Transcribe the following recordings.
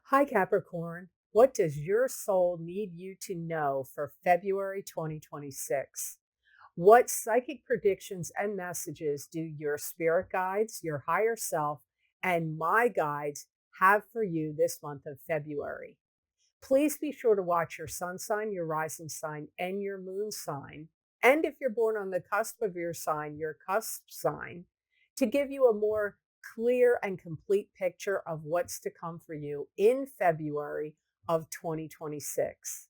Hi, Capricorn. What does your soul need you to know for February 2026? What psychic predictions and messages do your spirit guides, your higher self, and my guides have for you this month of February? Please be sure to watch your sun sign, your rising sign, and your moon sign. And if you're born on the cusp of your sign, your cusp sign, to give you a more clear and complete picture of what's to come for you in February of 2026.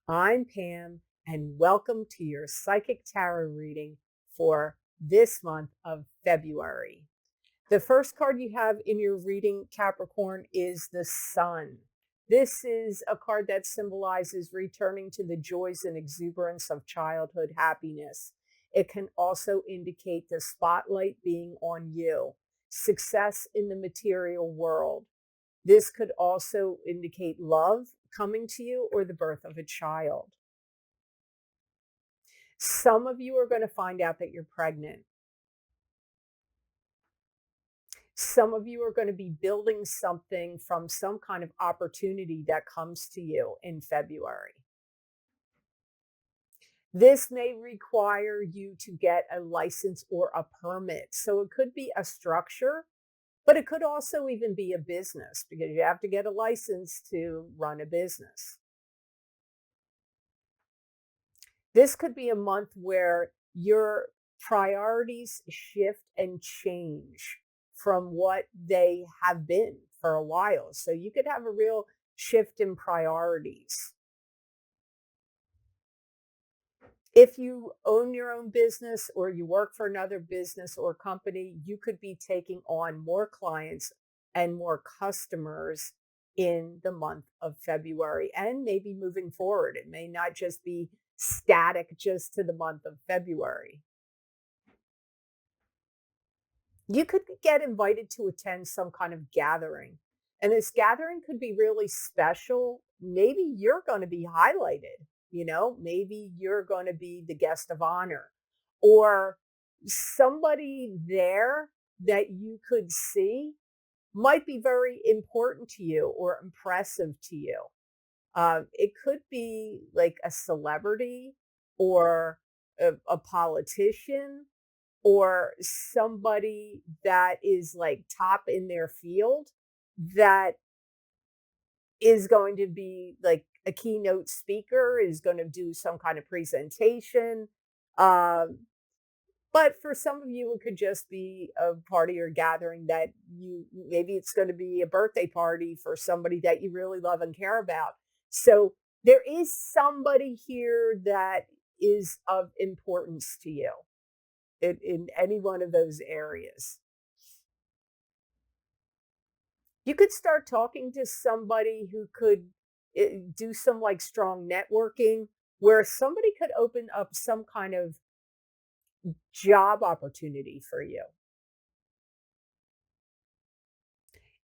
I'm Pam, and welcome to your psychic tarot reading for this month of February. The first card you have in your reading, Capricorn, is the Sun. This is a card that symbolizes returning to the joys and exuberance of childhood happiness. It can also indicate the spotlight being on you, success in the material world. This could also indicate love coming to you or the birth of a child. Some of you are going to find out that you're pregnant. Some of you are going to be building something from some kind of opportunity that comes to you in February. This may require you to get a license or a permit. So it could be a structure, but it could also even be a business because you have to get a license to run a business. This could be a month where your priorities shift and change from what they have been for a while. So you could have a real shift in priorities. If you own your own business or you work for another business or company, you could be taking on more clients and more customers in the month of February and maybe moving forward. It may not just be static just to the month of February. You could get invited to attend some kind of gathering, and this gathering could be really special. Maybe you're going to be highlighted, maybe you're going to be the guest of honor, or somebody there that you could see might be very important to you or impressive to you. It could be like a celebrity or a politician or somebody that is like top in their field that is going to be like a keynote speaker, is going to do some kind of presentation. Um, but for some of you, it could just be a party or gathering that maybe it's going to be a birthday party for somebody that you really love and care about. So there is somebody here that is of importance to you in any one of those areas. You could start talking to somebody who could do some like strong networking where somebody could open up some kind of job opportunity for you.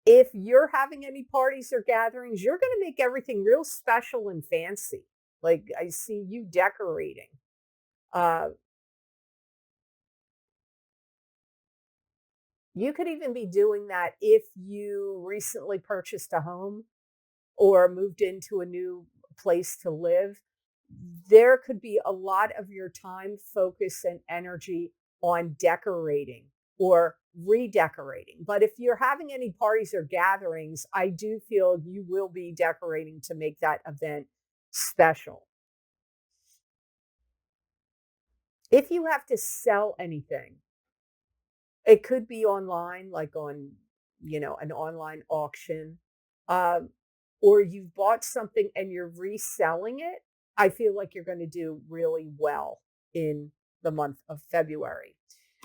If you're having any parties or gatherings, you're going to make everything real special and fancy. Like I see you decorating. Uh, you could even be doing that if you recently purchased a home or moved into a new place to live. There could be a lot of your time, focus, and energy on decorating or redecorating. But if you're having any parties or gatherings, I do feel you will be decorating to make that event special. If you have to sell anything, it could be online, like on, an online auction, um, or you've bought something and you're reselling it. I feel like you're going to do really well in the month of February.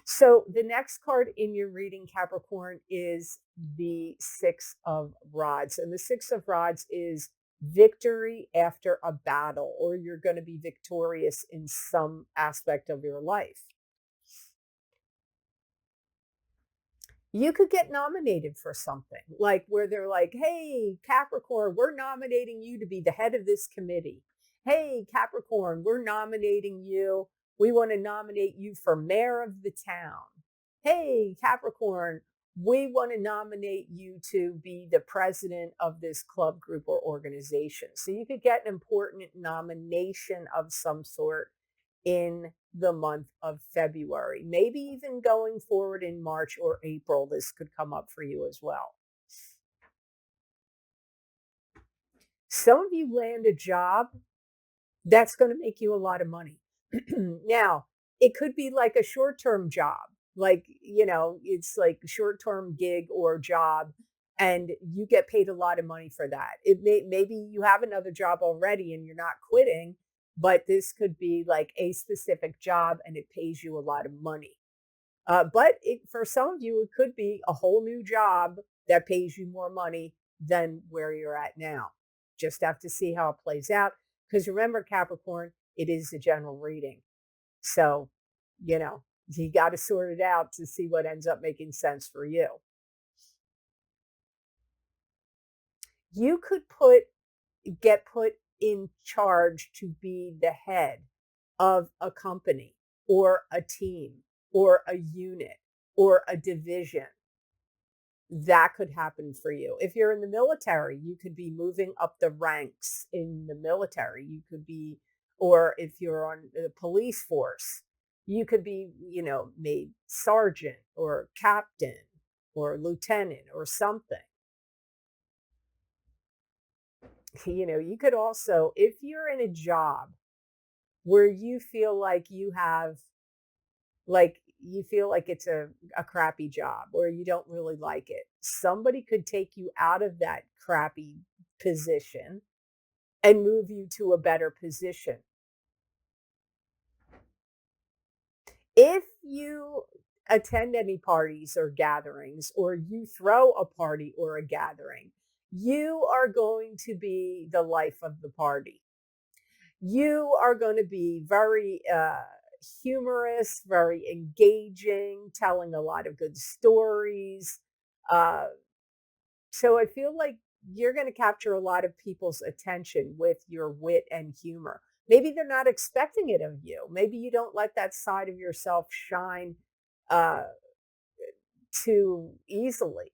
So the next card in your reading, Capricorn, is the Six of Rods. And the Six of Rods is victory after a battle, or you're going to be victorious in some aspect of your life. You could get nominated for something like where they're like, hey, Capricorn, we're nominating you to be the head of this committee. Hey, Capricorn, we're nominating you. We want to nominate you for mayor of the town. Hey, Capricorn, we want to nominate you to be the president of this club, group, or organization. So you could get an important nomination of some sort in the month of February. Maybe even going forward in March or April, this could come up for you as well. Some of you land a job that's going to make you a lot of money. Now, it could be like a short-term job, like, it's like a short-term gig or job, and you get paid a lot of money for that. Maybe you have another job already and you're not quitting, but this could be like a specific job and it pays you a lot of money. But for some of you, it could be a whole new job that pays you more money than where you're at now. Just have to see how it plays out. Because remember, Capricorn, it is a general reading. So, you got to sort it out to see what ends up making sense for you. You could get put in charge to be the head of a company or a team or a unit or a division. That could happen for you. If you're in the military, you could be moving up the ranks in the military. You could be, or if you're on the police force, you could be, made sergeant or captain or lieutenant or something. You could also, if you're in a job where you feel like it's a crappy job or you don't really like it, somebody could take you out of that crappy position and move you to a better position. If you attend any parties or gatherings, or you throw a party or a gathering, you are going to be the life of the party. You are going to be very humorous, very engaging, telling a lot of good stories. So I feel like you're going to capture a lot of people's attention with your wit and humor. Maybe they're not expecting it of you. Maybe you don't let that side of yourself shine uh, too easily.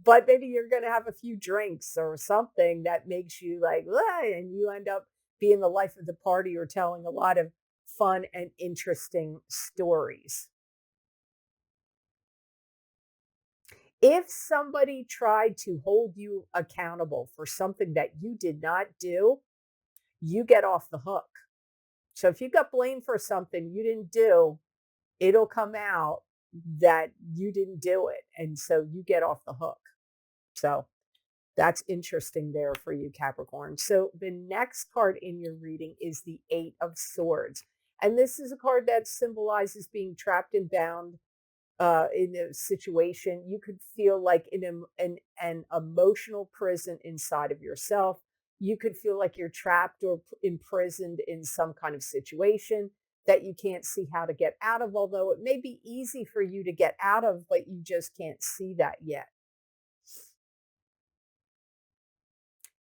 But maybe you're going to have a few drinks or something that makes you like, "Ah," and you end up being the life of the party or telling a lot of fun and interesting stories. If somebody tried to hold you accountable for something that you did not do, you get off the hook. So if you got blamed for something you didn't do, it'll come out that you didn't do it. And so you get off the hook. So that's interesting there for you, Capricorn. So the next card in your reading is the Eight of Swords. And this is a card that symbolizes being trapped and bound in a situation. You could feel like in an emotional prison inside of yourself. You could feel like you're trapped or imprisoned in some kind of situation that you can't see how to get out of, although it may be easy for you to get out of, but you just can't see that yet.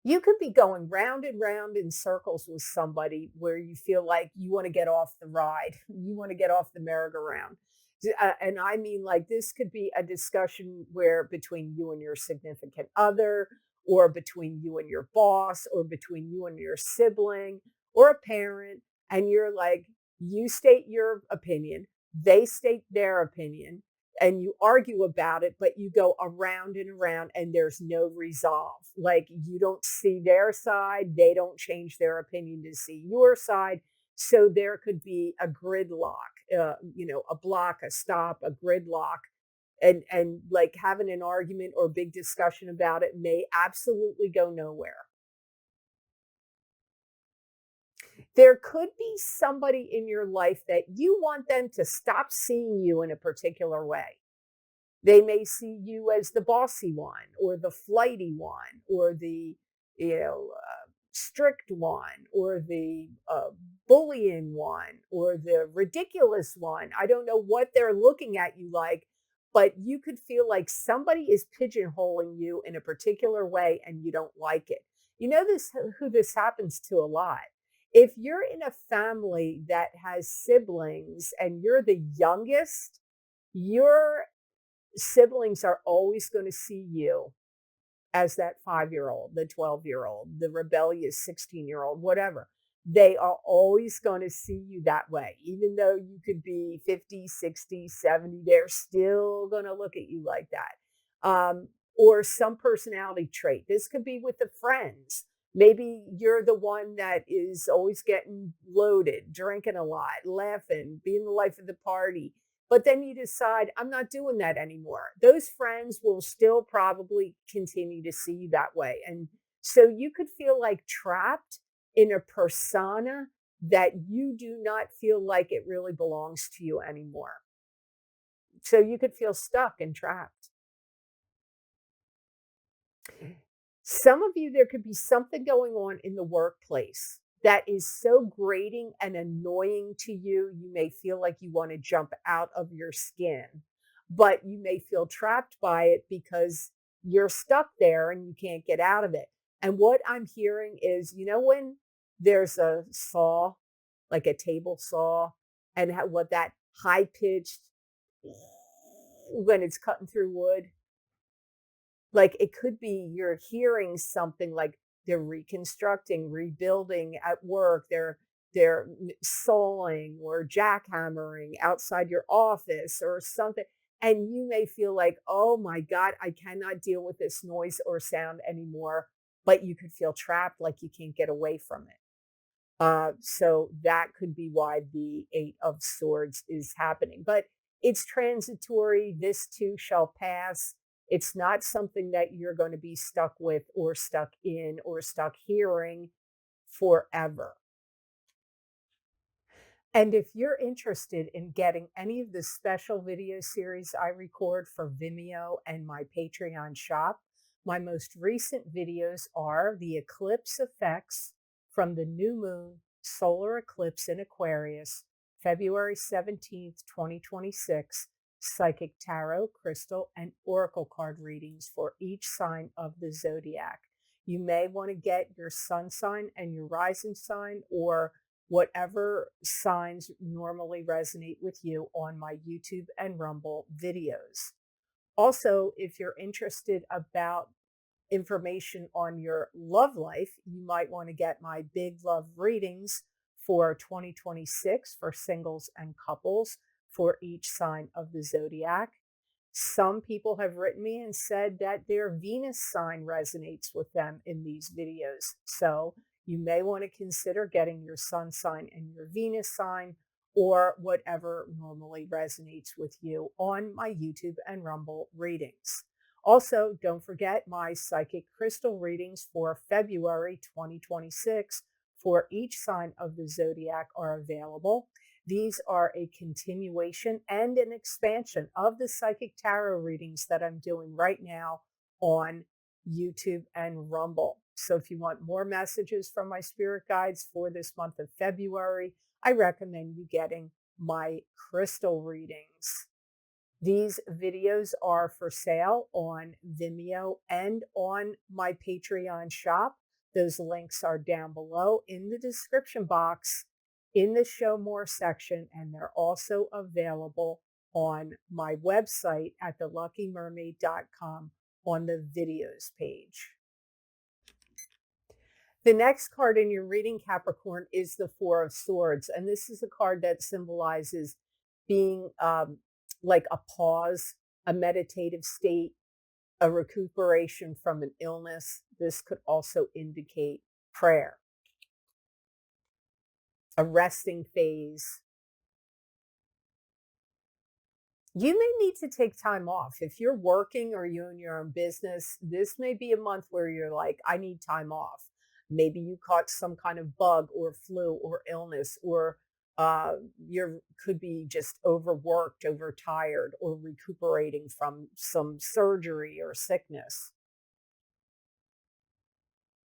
You could be going round and round in circles with somebody where you feel like you want to get off the ride, you want to get off the merry-go-round. And I mean, like, this could be a discussion where between you and your significant other, or between you and your boss, or between you and your sibling or a parent. And you're like, you state your opinion, they state their opinion, and you argue about it, but you go around and around and there's no resolve. Like, you don't see their side, they don't change their opinion to see your side. So there could be a gridlock, a block, a stop, a gridlock, and like having an argument or big discussion about it may absolutely go nowhere. There could be somebody in your life that you want them to stop seeing you in a particular way. They may see you as the bossy one or the flighty one or the, strict one or the bullying one or the ridiculous one. I don't know what they're looking at you like, but you could feel like somebody is pigeonholing you in a particular way and you don't like it. You know who this happens to a lot. If you're in a family that has siblings and you're the youngest, you're Siblings are always going to see you as that 5-year-old, the 12-year-old, the rebellious 16-year-old, whatever. They are always going to see you that way. Even though you could be 50, 60, 70, they're still going to look at you like that. Or some personality trait. This could be with the friends. Maybe you're the one that is always getting loaded, drinking a lot, laughing, being the life of the party. But then you decide, I'm not doing that anymore. Those friends will still probably continue to see you that way. And so you could feel like trapped in a persona that you do not feel like it really belongs to you anymore. So you could feel stuck and trapped. Some of you, there could be something going on in the workplace that is so grating and annoying to you. You may feel like you want to jump out of your skin, but you may feel trapped by it because you're stuck there and you can't get out of it. And what I'm hearing is, when there's a saw, like a table saw, and what that high pitched when it's cutting through wood, like it could be you're hearing something like they're reconstructing, rebuilding at work, they're sawing or jackhammering outside your office or something. And you may feel like, oh my God, I cannot deal with this noise or sound anymore. But you could feel trapped, like you can't get away from it. So that could be why the Eight of Swords is happening. But it's transitory. This too shall pass. It's not something that you're going to be stuck with or stuck in or stuck hearing forever. And if you're interested in getting any of the special video series I record for Vimeo and my Patreon shop, my most recent videos are the eclipse effects from the new moon solar eclipse in Aquarius, February 17th, 2026, psychic tarot, crystal, and oracle card readings for each sign of the zodiac. You may want to get your sun sign and your rising sign, or whatever signs normally resonate with you, on my YouTube and Rumble videos. Also, if you're interested about information on your love life, you might want to get my big love readings for 2026 for singles and couples for each sign of the zodiac. Some people have written me and said that their Venus sign resonates with them in these videos. So you may want to consider getting your sun sign and your Venus sign, or whatever normally resonates with you, on my YouTube and Rumble readings. Also, don't forget my psychic crystal readings for February 2026 for each sign of the zodiac are available. These are a continuation and an expansion of the psychic tarot readings that I'm doing right now on YouTube and Rumble. So if you want more messages from my spirit guides for this month of February, I recommend you getting my crystal readings. These videos are for sale on Vimeo and on my Patreon shop. Those links are down below in the description box in the Show More section, and they're also available on my website at theluckymermaid.com on the videos page. The next card in your reading, Capricorn, is the Four of Swords. And this is a card that symbolizes being like a pause, a meditative state, a recuperation from an illness. This could also indicate prayer, a resting phase. You may need to take time off. If you're working or you own your own business, this may be a month where you're like, I need time off. Maybe you caught some kind of bug or flu or illness, or you could be just overworked, overtired, or recuperating from some surgery or sickness.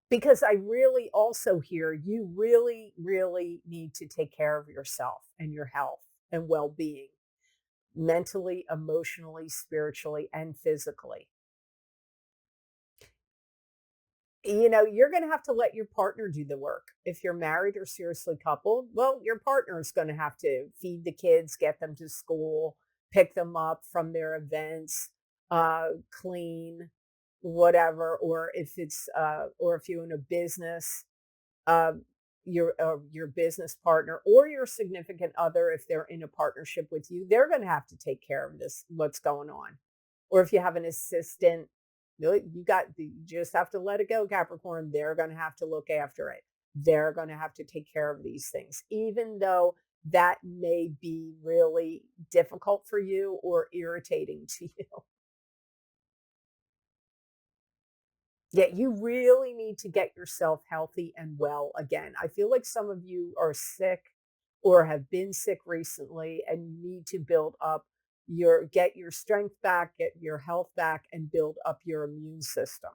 Because I really also hear you really, really need to take care of yourself and your health and well-being, mentally, emotionally, spiritually, and physically. You're going to have to let your partner do the work. If you're married or seriously coupled, well, your partner is going to have to feed the kids, get them to school, pick them up from their events, clean, whatever, or if you're in a business, um, your business partner or your significant other, if they're in a partnership with you, they're going to have to take care of this, what's going on. Or if you have an assistant, you just have to let it go, Capricorn. They're going to have to look after it. They're going to have to take care of these things, even though that may be really difficult for you or irritating to you. Yeah, you really need to get yourself healthy and well again. I feel like some of you are sick or have been sick recently, and you need to get your strength back, get your health back, and build up your immune system.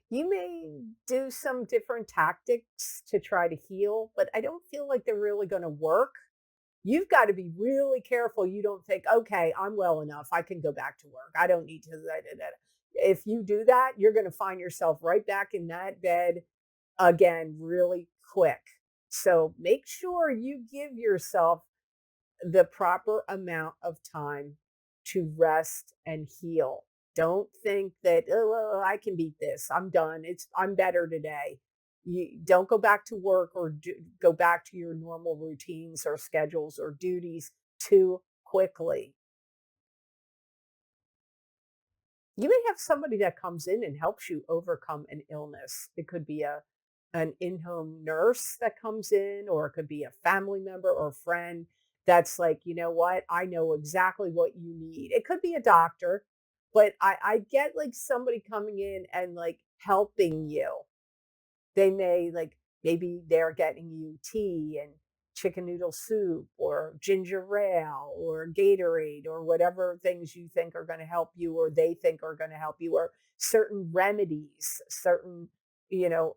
You may do some different tactics to try to heal, but I don't feel like they're really going to work. You've got to be really careful. You don't think, okay, I'm well enough. I can go back to work. I don't need to. If you do that, you're going to find yourself right back in that bed again really quick. So make sure you give yourself the proper amount of time to rest and heal. Don't think that, oh, well, I can beat this. I'm done. I'm better today. You don't go back to work or go back to your normal routines or schedules or duties too quickly. You may have somebody that comes in and helps you overcome an illness. It could be an in-home nurse that comes in, or it could be a family member or friend that's like, you know what, I know exactly what you need. It could be a doctor, but I get like somebody coming in and like helping you. They may like, maybe they're getting you tea and chicken noodle soup or ginger ale or Gatorade or whatever things you think are going to help you or they think are going to help you, or certain remedies, certain, you know,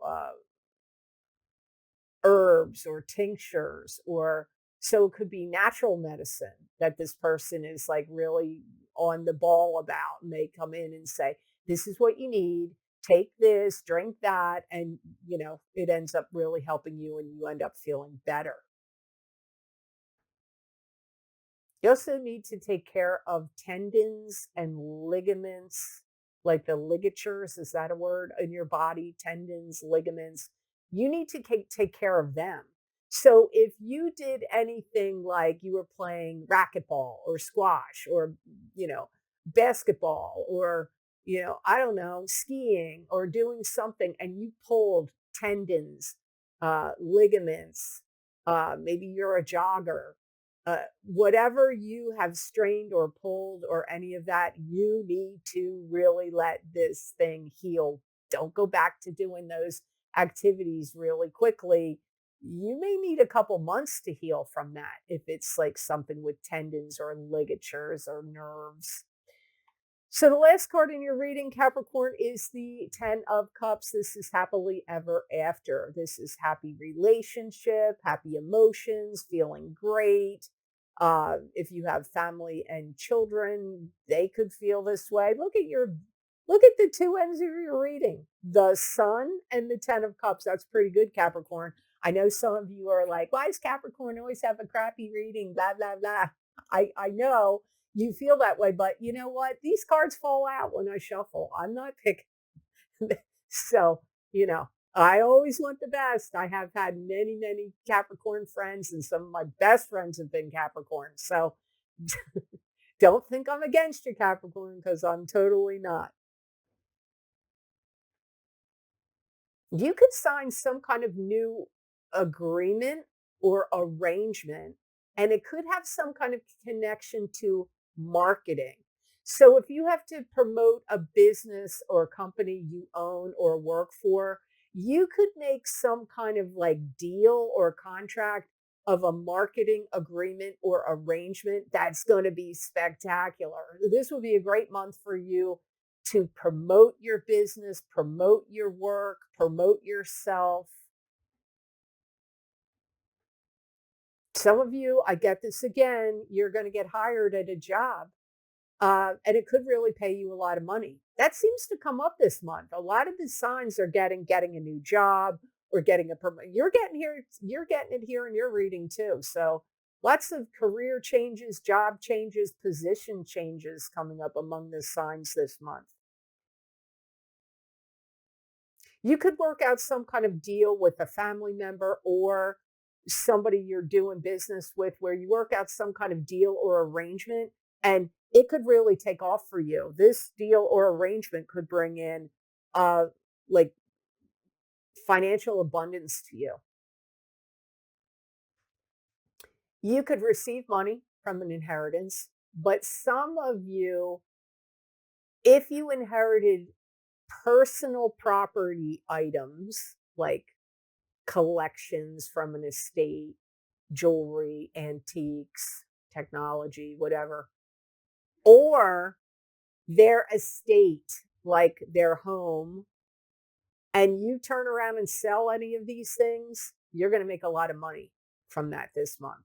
herbs or tinctures, or so it could be natural medicine that this person is like really on the ball about, and they come in and say, this is what you need, take this, drink that, and it ends up really helping you and you end up feeling better. You also need to take care of tendons and ligaments, like the ligatures. Is that a word in your body? Tendons, ligaments. You need to take care of them. So if you did anything like you were playing racquetball or squash or, basketball or, I don't know, skiing or doing something, and you pulled tendons, ligaments, maybe you're a jogger, whatever you have strained or pulled or any of that, you need to really let this thing heal. Don't go back to doing those activities really quickly. You may need a couple months to heal from that if it's like something with tendons or ligatures or nerves. So the last card in your reading, Capricorn, is the 10 of Cups. This is happily ever after. This is happy relationship, happy emotions, feeling great. If you have family and children, they could feel this way. Look at the two ends of your reading, the Sun and the 10 of Cups. That's pretty good, Capricorn. I know some of you are like, why does Capricorn always have a crappy reading? Blah, blah, blah. I know you feel that way, but you know what? These cards fall out when I shuffle. I'm not picking. So, I always want the best. I have had many, many Capricorn friends, and some of my best friends have been Capricorn. So don't think I'm against you, Capricorn, because I'm totally not. You could sign some kind of new agreement or arrangement, and it could have some kind of connection to marketing. So if you have to promote a business or a company you own or work for, you could make some kind of like deal or contract of a marketing agreement or arrangement that's going to be spectacular. This will be a great month for you to promote your business, promote your work, promote yourself. Some of you, I get this again, you're going to get hired at a job, and it could really pay you a lot of money. That seems to come up this month. A lot of the signs are getting a new job or getting a promotion. You're getting it here in your reading too. So Lots of career changes, job changes, position changes coming up among the signs this month. You could work out some kind of deal with a family member or somebody you're doing business with where you work out some kind of deal or arrangement, and it could really take off for you. This deal or arrangement could bring in uh like financial abundance to you. You could receive money from an inheritance, but some of you, if you inherited personal property items like collections from an estate, jewelry, antiques, technology, whatever, or their estate, like their home, and you turn around and sell any of these things, you're going to make a lot of money from that this month.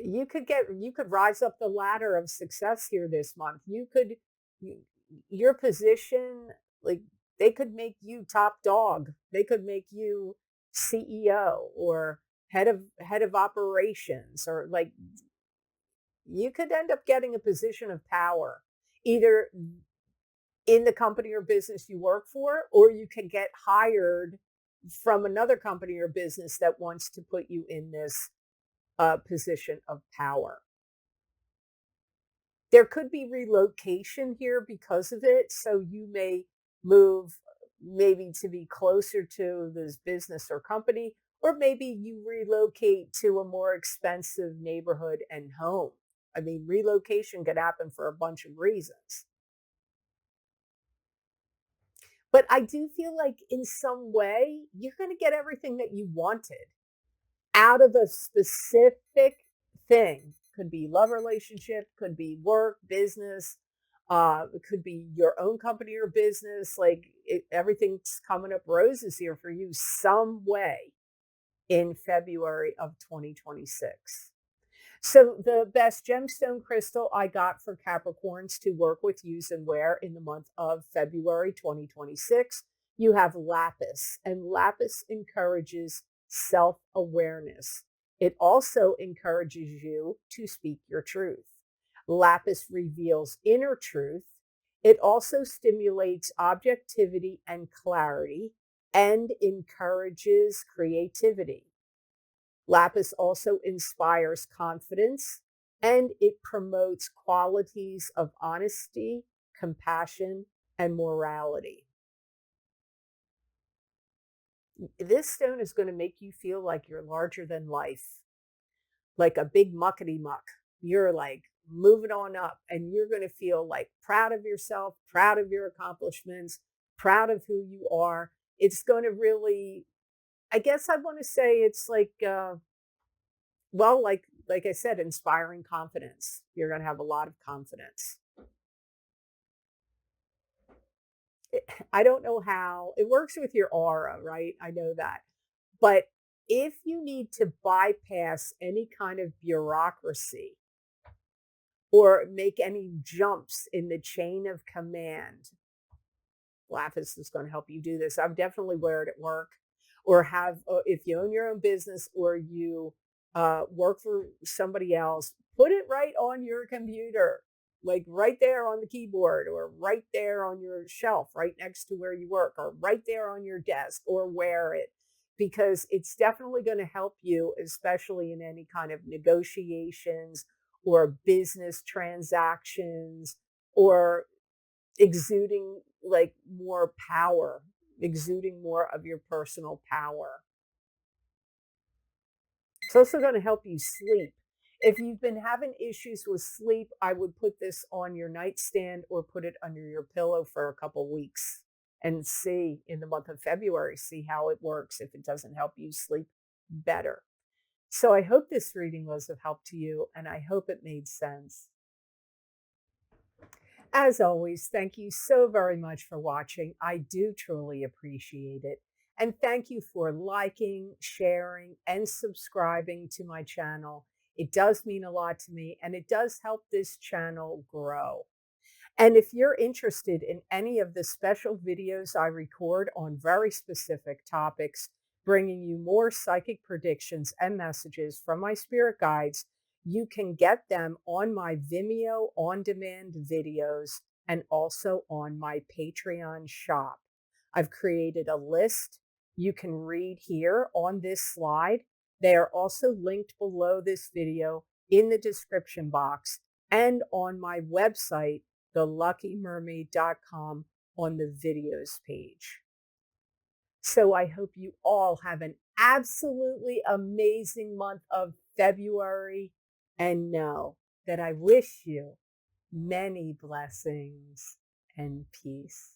You could rise up the ladder of success here this month. Your position, like, they could make you top dog. They could make you CEO or head of operations, or like you could end up getting a position of power either in the company or business you work for, or you can get hired from another company or business that wants to put you in this position of power. There could be relocation here because of it. So you may move maybe to be closer to this business or company, or maybe you relocate to a more expensive neighborhood and home. I mean, relocation could happen for a bunch of reasons. But I do feel like in some way, you're going to get everything that you wanted out of a specific thing. Could be love relationship, could be work, business, it could be your own company or business. Like everything's coming up roses here for you some way in February of 2026. So the best gemstone crystal I got for Capricorns to work with, use, and wear in the month of February 2026, you have lapis. And lapis encourages self-awareness. It also encourages you to speak your truth. Lapis reveals inner truth. It also stimulates objectivity and clarity and encourages creativity. Lapis also inspires confidence, and it promotes qualities of honesty, compassion, and morality. This stone is going to make you feel like you're larger than life, like a big muckety muck. You're like moving on up, and you're going to feel like proud of yourself, proud of your accomplishments, proud of who you are. It's going to really, I guess I want to say it's like, well, like I said, inspiring confidence. You're going to have a lot of confidence. I don't know how it works with your aura, right? I know that. But if you need to bypass any kind of bureaucracy or make any jumps in the chain of command, Lapis is going to help you do this. I've definitely wear it at work, or have, if you own your own business or you work for somebody else, put it right on your computer, like right there on the keyboard, or right there on your shelf, right next to where you work, or right there on your desk, or wear it, because it's definitely going to help you, especially in any kind of negotiations or business transactions, or exuding like more power, exuding more of your personal power. It's also going to help you sleep. If you've been having issues with sleep, I would put this on your nightstand or put it under your pillow for a couple weeks and see in the month of February, see how it works if it doesn't help you sleep better. So I hope this reading was of help to you, and I hope it made sense. As always, thank you so very much for watching. I do truly appreciate it. And thank you for liking, sharing, and subscribing to my channel. It does mean a lot to me, and it does help this channel grow. And if you're interested in any of the special videos I record on very specific topics, bringing you more psychic predictions and messages from my spirit guides. You can get them on my Vimeo on-demand videos and also on my Patreon shop. I've created a list you can read here on this slide. They are also linked below this video in the description box and on my website, theluckymermaid.com, on the videos page. So I hope you all have an absolutely amazing month of February, and know that I wish you many blessings and peace.